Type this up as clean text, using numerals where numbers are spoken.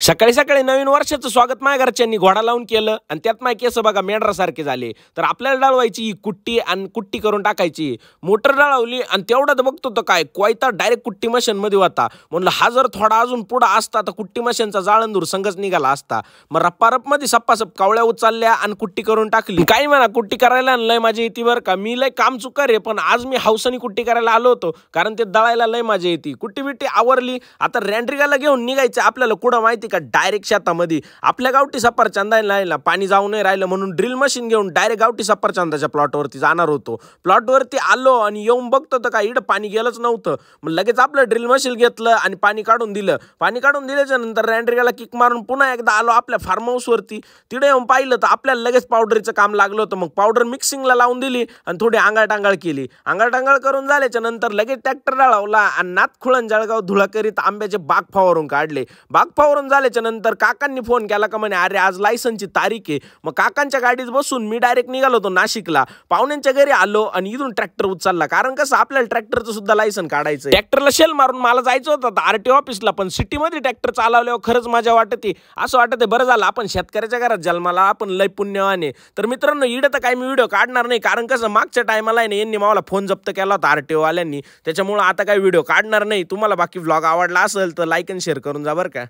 सकाळी सकाळी नवीन वर्षाचं स्वागत माझ्या घरच्यांनी घोडा लावून केलं आणि त्यात माझे केस बघा मेंढरासारखे झाले. तर आपल्याला डाळवायची ही कुट्टी आणि कुट्टी करून टाकायची. मोटर डाळवली आणि तेवढ्यात बघतो तर काय कोयता डायरेक्ट कुट्टी मशीनमध्ये होता. म्हणलं हा जर थोडा अजून पुढं असता तर कुट्टी मशीनचा जाळंदूर संघच निघाला असता. मग रप्पारपमध्ये सप्पासप कावळ्या उचलल्या आणि कुट्टी करून टाकली. काही म्हणा कुट्टी करायला लय माझी येते बरं का. मी लय काम चुकार आहे, पण आज मी हौसानी कुट्टी करायला आलो होतो कारण ते दळायला लय मजा येते. कुट्टी बिट्टी आवरली, आता रँड्रिगाला घेऊन निघायचं. आपल्याला कुठं माहिती का डायरेक्ट शेतामध्ये आपल्या गावठी सफरचंदाला पाणी जाऊ नाही राहिलं म्हणून ड्रिल मशीन घेऊन डायरेक्ट गावठी सफरचंदाच्या प्लॉटवरती जाणार होतो. प्लॉटवरती आलो आणि येऊन बघतो तर काय इकडं पाणी गेलंच नव्हतं. मग लगेच आपलं ड्रिल मशीन घेतलं आणि पाणी काढून दिलं. पाणी काढून दिल्याच्या नंतर रँड्रिगाला किक मारून पुन्हा एकदा आलो आपल्या फार्म हाऊसवरती. तिथे येऊन पाहिलं तर आपल्याला लगेच पावडरचं काम लागलं होतं. मग पावडर मिक्सिंगला लावून दिली आणि थोडी आंगाळ केली. आंगाळ करून झाल्याच्या नंतर लगेच ट्रॅक्टर डाळवला आणि नाथखुळण जळगाव धुळा करीत आंब्याचे बाग फवारून काढले. बाग फवारून झाल्याच्या नंतर काकांनी फोन केला का म्हणे अरे आज लायसनची तारीख आहे. मग काकांच्या गाडीत बसून मी डायरेक्ट निघालो होतो नाशिकला. पाहुण्यांच्या घरी आलो आणि इथून ट्रॅक्टर उचलला, कारण कसं आपल्याला ट्रॅक्टरचं सुद्धा लायसन काढायचं. ट्रॅक्टरला शेल मारून मला जायचं होतं आरटीओ ऑफिसला, पण सिटीमध्ये ट्रॅक्टर चालवल्यावर खरंच मजा वाटते. असं वाटते बरं झालं आपण शेतकऱ्याच्या घरात जन्माला, आपण लय पुण्यवान आहे. तर मित्रांनो इकडे तर काही मी व्हिडिओ काढणार नाही, कारण कसं मागच्या टायमाला आहे ना यांनी मला फोन जप्त केला होता आरटीओ वाल्यांनी. त्याच्यामुळे आता काही व्हिडिओ काढणार नाही. तुम्हाला बाकी व्लॉग आवडला असेल तर लाईक आणि शेअर करून जा बरं का.